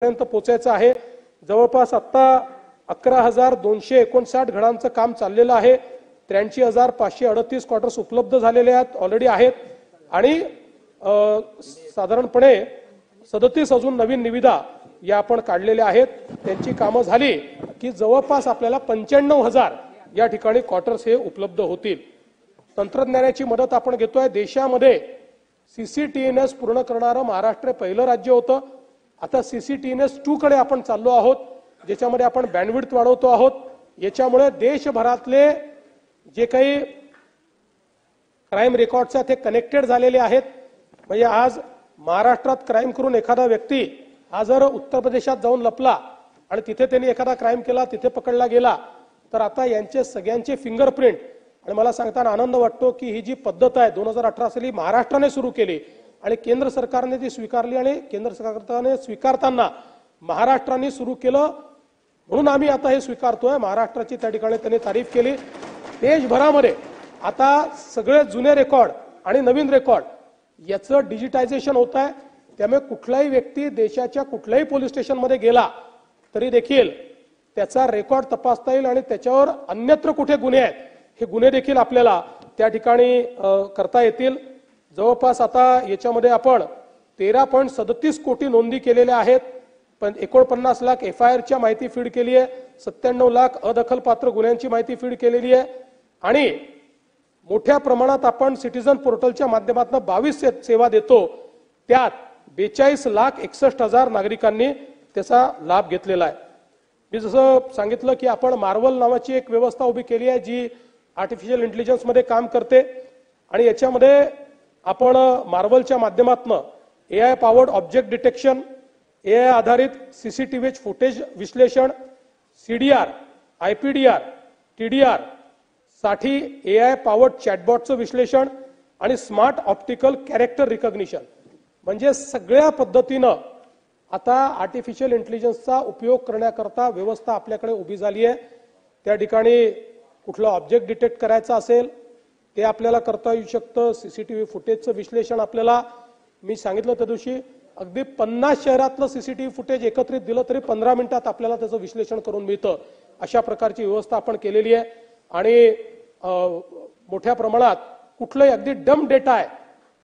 पर्यंत पोहोचायचं आहे। जवळपास आता 11,259 घडांचं काम चाललेलं आहे। 83,538 क्वार्टर्स उपलब्ध झालेले आहेत, ऑलरेडी आहेत आणि साधारणपणे 37 अजून नवीन निविदा या आपण काढलेल्या आहेत। त्यांची कामं झाली की जवळपास आपल्याला 95,000 या ठिकाणी क्वार्टर्स हे उपलब्ध होतील। तंत्रज्ञानाची मदत आपण घेतोय। देशामध्ये सीसीटीएनएस पूर्ण करणारं महाराष्ट्र पहिलं राज्य होतं। आता सीसीटीएनएस 2 कडे आपण चाललो आहोत, ज्याच्यामध्ये आपण बँडविड्थ वाढवतो आहोत। याच्यामुळे देशभरातले जे काही क्राइम रेकॉर्ड्स आहेत ते कनेक्टेड झालेले आहेत। म्हणजे आज महाराष्ट्रात क्राइम करून एखादा व्यक्ती हा जर उत्तर प्रदेशात जाऊन लपला आणि तिथे त्यांनी एखादा क्राइम केला, तिथे पकडला गेला, तर आता यांचे सगळ्यांचे फिंगरप्रिंट, आणि मला सांगताना आनंद वाटतो की ही जी पद्धत आहे 2018 साली महाराष्ट्राने सुरू केली आणि केंद्र सरकारने ती स्वीकारली आणि केंद्र सरकारने स्वीकारताना महाराष्ट्राने सुरू केलं म्हणून आम्ही आता हे स्वीकारतोय। महाराष्ट्राची त्या ठिकाणी त्यांनी तारीफ केली। देशभरामध्ये आता सगळे जुने रेकॉर्ड आणि नवीन रेकॉर्ड याचं डिजिटायझेशन होत आहे। त्यामुळे कुठलाही व्यक्ती देशाच्या कुठल्याही पोलीस स्टेशनमध्ये गेला तरी देखील त्याचा रेकॉर्ड तपासता येईल आणि त्याच्यावर अन्यत्र कुठे गुन्हे आहेत हे गुन्हे देखील आपल्याला त्या ठिकाणी करता येतील। जवळपास आता याच्यामध्ये आपण 13.37 कोटी नोंदी केलेल्या आहेत, पण 49 लाख FIRच्या माहिती फीड केली आहे, 97 लाख अदखलपात्र गुन्ह्यांची माहिती फीड केलेली आहे आणि मोठ्या प्रमाणात आपण सिटीजन पोर्टलच्या माध्यमातून 22 सेवा देतो। त्यात 42,61,000 नागरिकांनी त्याचा लाभ घेतलेला आहे। मी जसं सांगितलं की आपण मार्वल नावाची एक व्यवस्था उभी केली आहे जी आर्टिफिशियल इंटेलिजन्स मध्ये काम करते आणि याच्यामध्ये आपण मार्वलच्या माध्यमातून AI powered object detection, AI आधारित सीसीटीव्ही फुटेज विश्लेषण, CDR, IPDR, TDR साठी AI पॉवर्ड चॅटबॉटचं विश्लेषण आणि स्मार्ट ऑप्टिकल कॅरेक्टर रिकॉग्निशन, म्हणजे सगळ्या पद्धतीनं आता आर्टिफिशियल इंटेलिजन्सचा उपयोग करण्याकरता व्यवस्था आपल्याकडे उभी झाली आहे। त्या ठिकाणी कुठलं ऑब्जेक्ट डिटेक्ट करायचं असेल ते आपल्याला करता येऊ शकतं। सीसीटीव्ही फुटेजचं विश्लेषण आपल्याला, मी सांगितलं त्या दिवशी, अगदी 50 शहरातलं सीसीटीव्ही फुटेज एकत्रित दिलं तरी 15 मिनिटात आपल्याला त्याचं विश्लेषण करून मिळतं। अशा प्रकारची व्यवस्था आपण केलेली आहे आणि मोठ्या प्रमाणात कुठलंही अगदी डम डेटा आहे